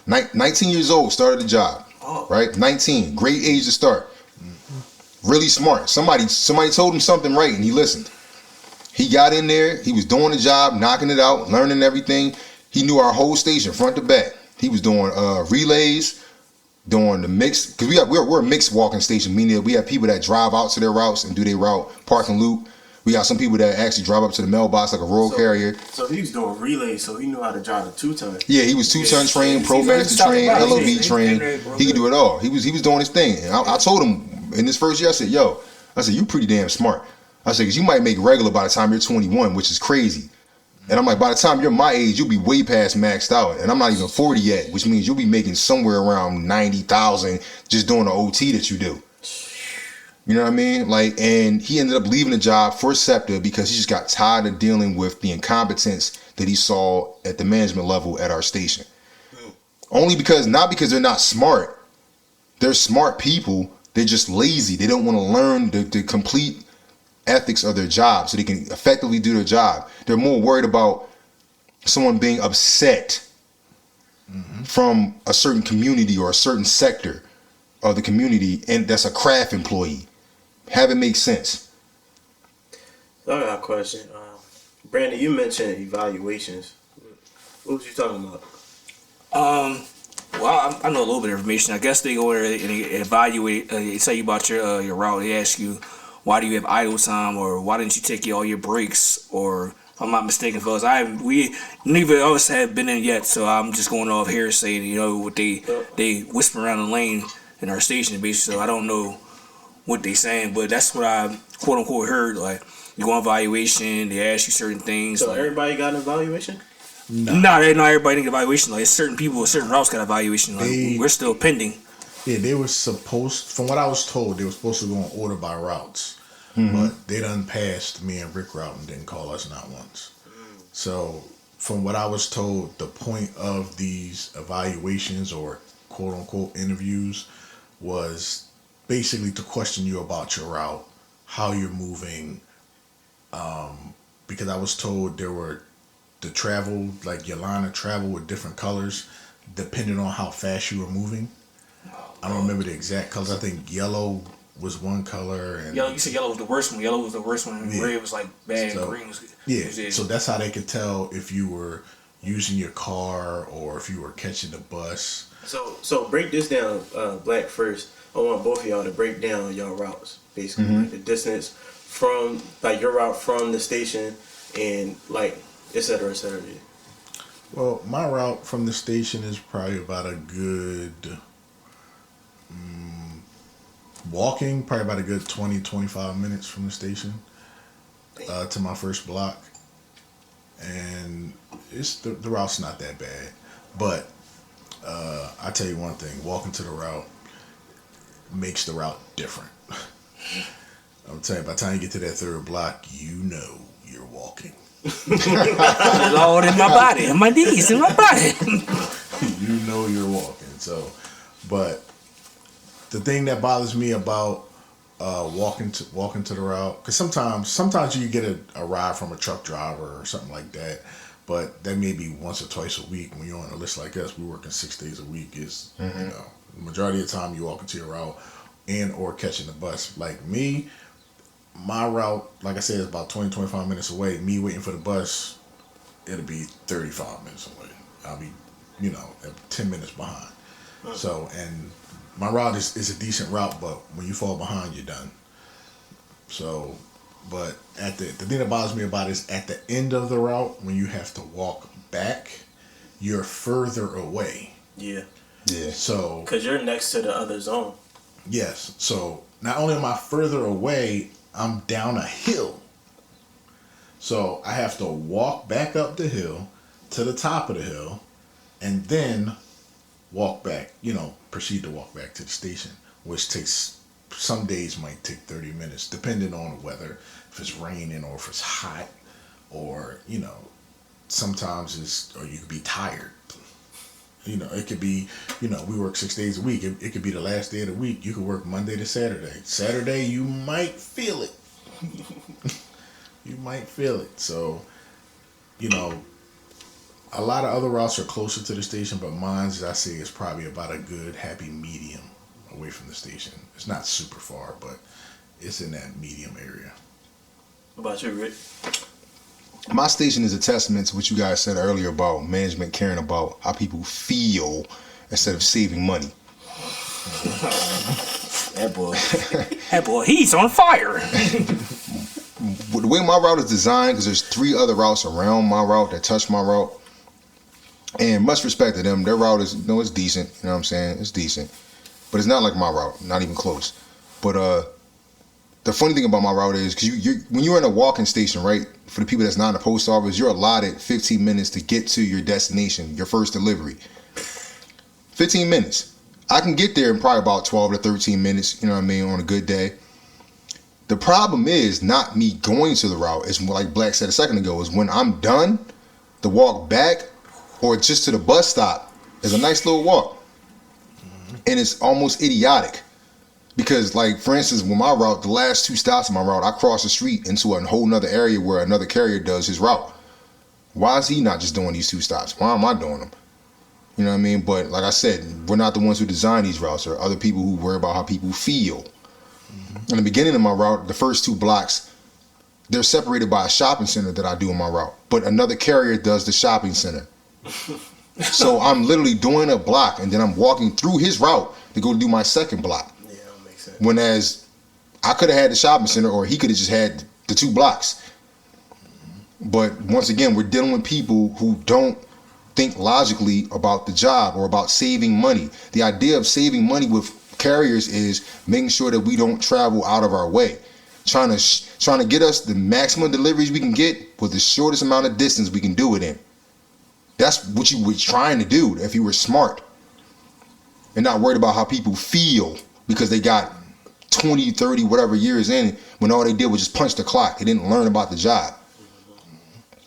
19 years old, started the job. Right? 19, great age to start. Really smart. Somebody told him something right and he listened. He got in there, he was doing the job, knocking it out, learning everything. He knew our whole station, front to back. He was doing relays, doing the mix, because we're a mixed walking station, meaning that we have people that drive out to their routes and do their route, park and loop. We got some people that actually drive up to the mailbox like a road carrier. So he was doing relays, so he knew how to drive a 2-ton. Yeah, he was 2-ton trained, Pro Master trained, LOV trained. He could do it all. He was doing his thing. And I told him in this first year, I said, you pretty damn smart. I said, because you might make regular by the time you're 21, which is crazy. And I'm like, by the time you're my age, you'll be way past maxed out. And I'm not even 40 yet, which means you'll be making somewhere around 90,000 just doing the OT that you do. You know what I mean? Like, and he ended up leaving the job for SEPTA because he just got tired of dealing with the incompetence that he saw at the management level at our station. Only because, not because they're not smart. They're smart people. They're just lazy. They don't want to learn the complete ethics of their job so they can effectively do their job. They're more worried about someone being upset from a certain community or a certain sector of the community, and that's a craft employee. Have it make sense. I got a question. Brandon, you mentioned evaluations. What was you talking about? Well, I know a little bit of information. I guess they go there and they evaluate. They tell you about your route. They ask you, why do you have idle time, or why didn't you take all your breaks, or if I'm not mistaken, fellas, we neither of us have been in yet, so I'm just going off hearsay. You know what they whisper around the lane in our station, basically. So I don't know what they saying, but that's what I quote unquote heard. Like, you go on evaluation, they ask you certain things. So like, everybody got an evaluation? No, not everybody need evaluation. Like, certain people, certain routes got evaluation. Like, we're still pending. Yeah, they were supposed, from what I was told, they were supposed to go in order by routes. But they done passed me and Rick route and didn't call us not once. So from what I was told, the point of these evaluations or quote unquote interviews was basically to question you about your route, how you're moving. Because I was told there were the travel, like your line of travel with different colors, depending on how fast you were moving. I don't remember the exact colors. I think yellow was one color, and you said yellow was the worst one. Yellow was the worst one, and red was like bad. So, and green was so that's how they could tell if you were using your car or if you were catching the bus. So break this down, Black, first. I want both of y'all to break down your routes, basically, like the distance from, like, your route from the station and, like, et cetera, et cetera. Well, my route from the station is probably about a good walking, probably about a good 20-25 minutes from the station to my first block. And it's the route's not that bad. But I tell you one thing, walking to the route makes the route different. I'm telling you, by the time you get to that third block, you know you're walking. Lord, in my body, in my knees, in my body. You know you're walking. So, but the thing that bothers me about walking to the route, because sometimes you get a ride from a truck driver or something like that, but that may be once or twice a week. When you're on a list like us, we're working 6 days a week. Is you know, the majority of the time you walking to your route and or catching the bus. Like me, my route, like I said, is about 20-25 minutes away. Me waiting for the bus, it'll be 35 minutes away. I'll be, 10 minutes behind. So, and my route is a decent route, but when you fall behind, you're done. So, but the thing that bothers me about it is at the end of the route, when you have to walk back, you're further away. Yeah. So, because you're next to the other zone. Yes. So not only am I further away, I'm down a hill. So I have to walk back up the hill to the top of the hill and then walk back, proceed to walk back to the station, which takes, some days might take 30 minutes, depending on the weather, if it's raining or if it's hot, or, sometimes or you could be tired. It could be, we work 6 days a week. It could be the last day of the week. You could work Monday to Saturday. Saturday, you might feel it. You might feel it. So, a lot of other routes are closer to the station, but mine's, I say, is probably about a good, happy medium away from the station. It's not super far, but it's in that medium area. What about you, Rick? My station is a testament to what you guys said earlier about management caring about how people feel instead of saving money. That boy, he's on fire. The way my route is designed, because there's 3 other routes around my route that touch my route, and much respect to them, their route is, it's decent. You know what I'm saying? It's decent, but it's not like my route, not even close. But the funny thing about my route is, because when you're in a walking station, right? For the people that's not in the post office, you're allotted 15 minutes to get to your destination, your first delivery. 15 minutes. I can get there in probably about 12 to 13 minutes, on a good day. The problem is not me going to the route. It's like Black said a second ago, is when I'm done, the walk back or just to the bus stop is a nice little walk. And it's almost idiotic. Because, like, for instance, with my route, the last 2 stops of my route, I cross the street into a whole nother area where another carrier does his route. Why is he not just doing these 2 stops? Why am I doing them? You know what I mean? But like I said, we're not the ones who design these routes. There are other people who worry about how people feel. In the beginning of my route, the first 2 blocks, they're separated by a shopping center that I do in my route. But another carrier does the shopping center. So I'm literally doing a block, and then I'm walking through his route to go do my second block. Whereas I could have had the shopping center, or he could have just had the 2 blocks. But once again, we're dealing with people who don't think logically about the job or about saving money. The idea of saving money with carriers is making sure that we don't travel out of our way, trying to get us the maximum deliveries we can get with the shortest amount of distance we can do it in. That's what you were trying to do if you were smart and not worried about how people feel because they got 20, 30, whatever years in when all they did was just punch the clock. They didn't learn about the job.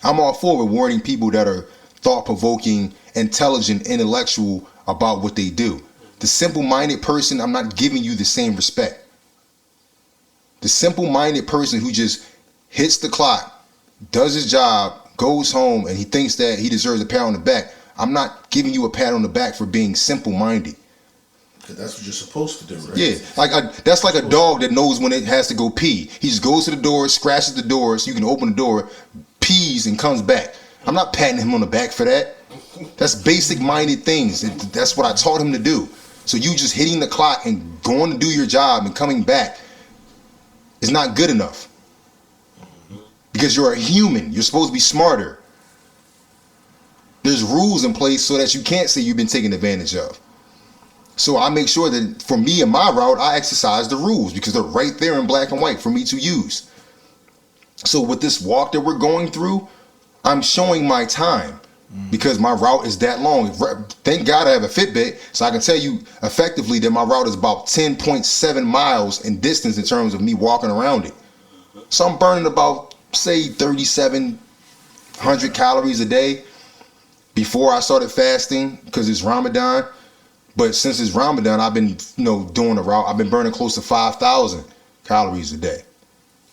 I'm all for rewarding people that are thought-provoking, intelligent, intellectual about what they do. The simple-minded person, I'm not giving you the same respect. The simple-minded person who just hits the clock, does his job, goes home, and he thinks that he deserves a pat on the back, I'm not giving you a pat on the back for being simple-minded. That's what you're supposed to do, right? Yeah, that's like a dog that knows when it has to go pee. He just goes to the door, scratches the door so you can open the door, pees, and comes back. I'm not patting him on the back for that. That's basic-minded things. That's what I taught him to do. So you just hitting the clock and going to do your job and coming back is not good enough. Because you're a human. You're supposed to be smarter. There's rules in place so that you can't say you've been taken advantage of. So I make sure that for me and my route, I exercise the rules because they're right there in black and white for me to use. So with this walk that we're going through, I'm showing my time because my route is that long. Thank God I have a Fitbit, so I can tell you effectively that my route is about 10.7 miles in distance in terms of me walking around it. So I'm burning about, say, 3,700 calories a day before I started fasting because it's Ramadan. But since it's Ramadan, I've been, doing the route. I've been burning close to 5,000 calories a day.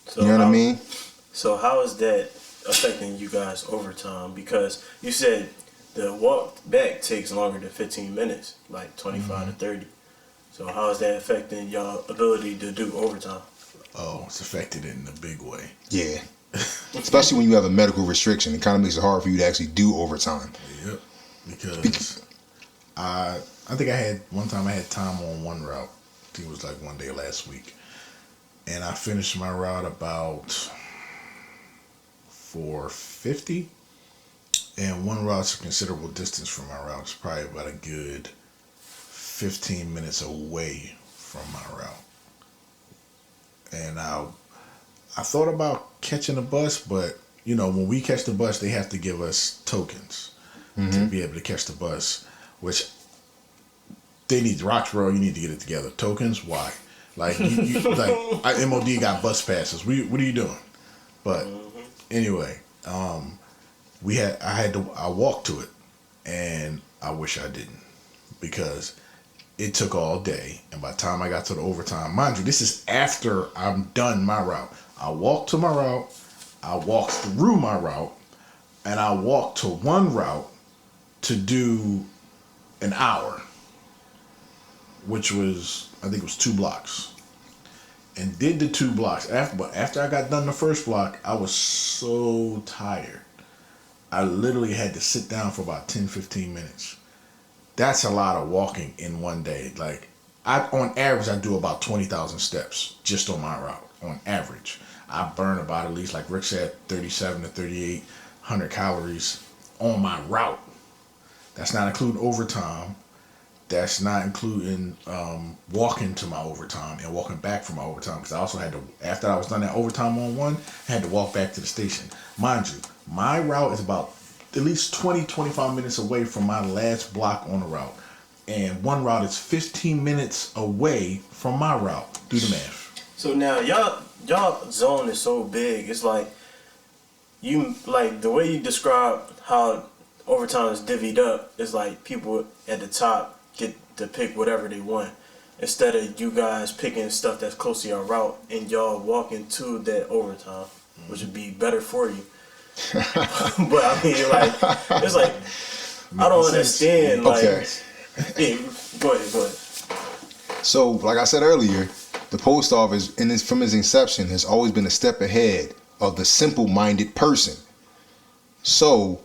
So you know what I mean? So how is that affecting you guys overtime? Because you said the walk back takes longer than 15 minutes, like 25 to 30. So how is that affecting your ability to do overtime? Oh, it's affected in a big way. Yeah. Especially when you have a medical restriction. It kind of makes it hard for you to actually do overtime. Yep. Because I think one time I had time on one route. I think it was like one day last week. And I finished my route about 4:50. And one route's a considerable distance from my route. It's probably about a good 15 minutes away from my route. And I thought about catching a bus, but when we catch the bus, they have to give us tokens to be able to catch the bus, which they need Roxborough. You need to get it together. Tokens, why? Like, MOD got bus passes. What are you doing? But anyway, I walked to it, and I wish I didn't, because it took all day. And by the time I got to the overtime, mind you, this is after I'm done my route. I walked to my route, I walked through my route, and I walked to one route to do an hour, which was, I think it was 2 blocks. And did the 2 blocks. After I got done the first block, I was so tired. I literally had to sit down for about 10, 15 minutes. That's a lot of walking in one day. Like, on average, I do about 20,000 steps just on my route. On average, I burn about, at least, like Rick said, 37 to 3,800 calories on my route. That's not including overtime. That's not including walking to my overtime and walking back from my overtime, because I also had to, after I was done that overtime on one, I had to walk back to the station. Mind you, my route is about at least 20, 25 minutes away from my last block on the route. And one route is 15 minutes away from my route. Do the math. So now y'all zone is so big. It's like, you, like, the way you describe how overtime is divvied up is like people at the top get to pick whatever they want, instead of you guys picking stuff that's close to your route and y'all walking to that overtime, which would be better for you. But I mean, like, it's like, I don't understand. Like, Okay. Yeah, go ahead. So, like I said earlier, the post office, from its inception, has always been a step ahead of the simple-minded person. So,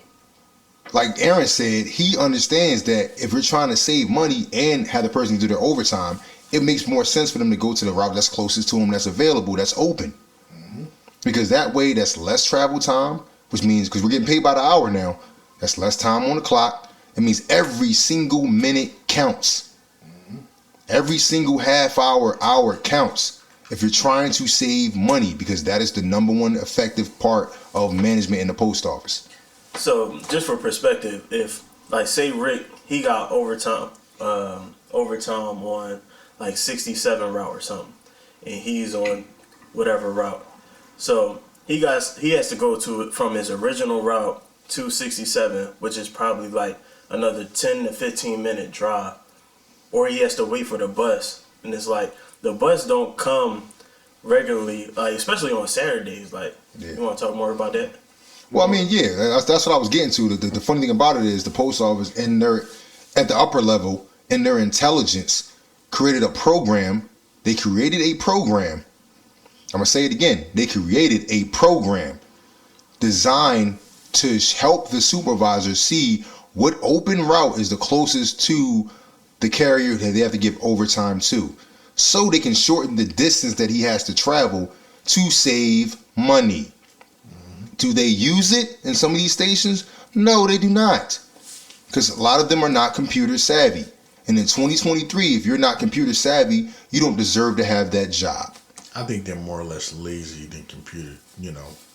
like Aaron said, he understands that if we're trying to save money and have the person do their overtime, it makes more sense for them to go to the route that's closest to them, that's available, that's open. Because that way, that's less travel time, which means, because we're getting paid by the hour now, that's less time on the clock. It means every single minute counts. Every single half hour counts if you're trying to save money, because that is the number one effective part of management in the post office. So, just for perspective, if, like, say Rick, he got overtime on like 67 route or something, and he's on whatever route. So he has to go to it from his original route to 67, which is probably like another 10 to 15 minute drive, or he has to wait for the bus. And it's like, the bus don't come regularly, like, especially on Saturdays. Like, You want to talk more about that? Well, I mean, yeah, that's what I was getting to. The funny thing about it is the post office, at the upper level, in their intelligence, created a program. They created a program. I'm going to say it again. They created a program designed to help the supervisor see what open route is the closest to the carrier that they have to give overtime to, so they can shorten the distance that he has to travel to save money. Do they use it in some of these stations? No, they do not. Because a lot of them are not computer savvy. And in 2023, if you're not computer savvy, you don't deserve to have that job. I think they're more or less lazy than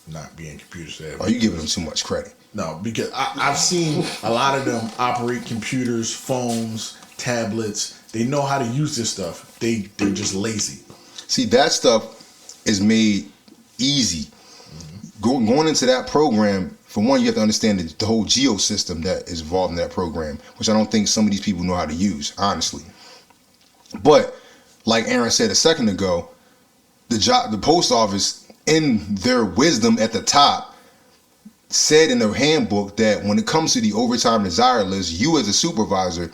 not being computer savvy. Are you giving them too much credit? No, because I've seen a lot of them operate computers, phones, tablets. They know how to use this stuff. They're just lazy. See, that stuff is made easy. Going into that program, for one, you have to understand the whole geo system that is involved in that program, which I don't think some of these people know how to use, honestly. But like Aaron said a second ago, the post office, in their wisdom at the top, said in their handbook that when it comes to the overtime desire list, you as a supervisor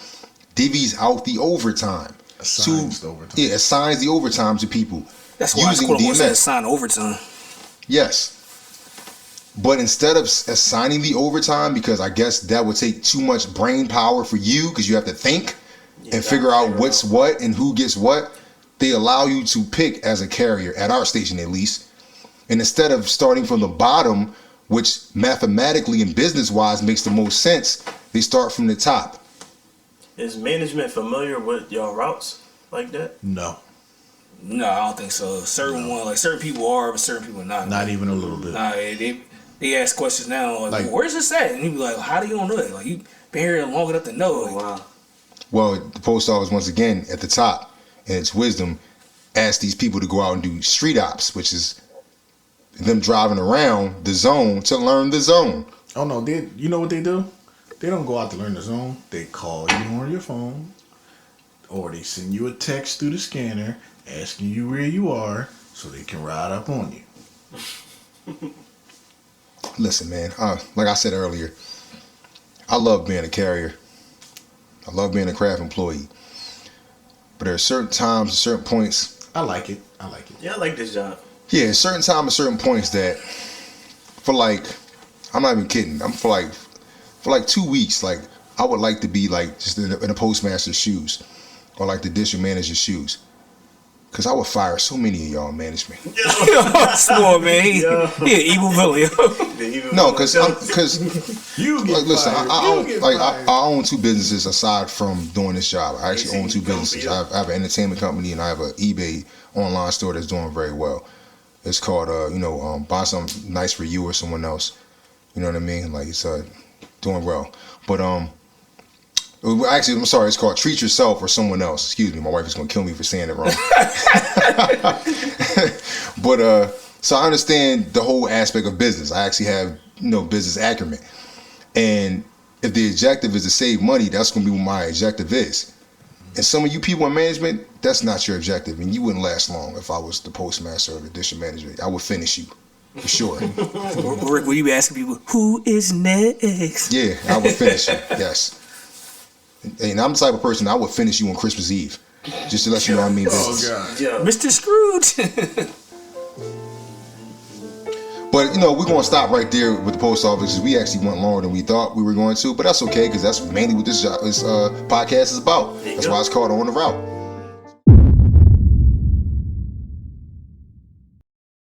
divvies out the overtime. Assigns the overtime to people. That's why using it's DMS. assign overtime. Yes. But instead of assigning the overtime, because I guess that would take too much brain power for you, because you have to think and figure out what's what and who gets what, they allow you to pick as a carrier, at our station at least. And instead of starting from the bottom, which mathematically and business-wise makes the most sense, they start from the top. Is management familiar with y'all routes like that? No, I don't think so. Certain people are, but certain people are not. Not even a little bit. Nah, they ask questions now like, where's this at? And you be like, how do you know it? Like, you been here long enough to know. Wow. Well, the post office, once again, at the top, in its wisdom, asked these people to go out and do street ops, which is them driving around the zone to learn the zone. Oh no, you know what they do? They don't go out to learn the zone. They call you on your phone, or they send you a text through the scanner asking you where you are so they can ride up on you. Listen, man, like I said earlier, I love being a carrier. I love being a craft employee. But there are certain times and certain points. I like it. Yeah, I like this job. Yeah, certain times and certain points that, for like, I'm not even kidding. For like 2 weeks, like, I would like to be like just in a postmaster's shoes, or like the district manager's shoes. Cause I would fire so many of y'all in management. Small man, he evil villain. No, cause You get like, listen, fired. I own 2 businesses aside from doing this job. I actually own 2 businesses. I have an entertainment company and I have an eBay online store that's doing very well. It's called buy something nice for you or someone else. You know what I mean? Like it's doing well. But actually, I'm sorry, it's called Treat Yourself or Someone Else. Excuse me, my wife is gonna kill me for saying it wrong. But so I understand the whole aspect of business. I actually have business acumen, and if the objective is to save money, that's gonna be what my objective is. And some of you people in management, that's not your objective, and you wouldn't last long if I was the postmaster or the district manager. I would finish you. For sure. Rick, will you be asking people, who is next? Yeah, I would finish you. Yes. And I'm the type of person I would finish you on Christmas Eve. Just to let you know I mean business. God. Yeah. Mr. Scrooge. But, we're going to stop right there with the post office. We actually went longer than we thought we were going to. But that's okay, because that's mainly what this podcast is about. That's why it's called On the Route.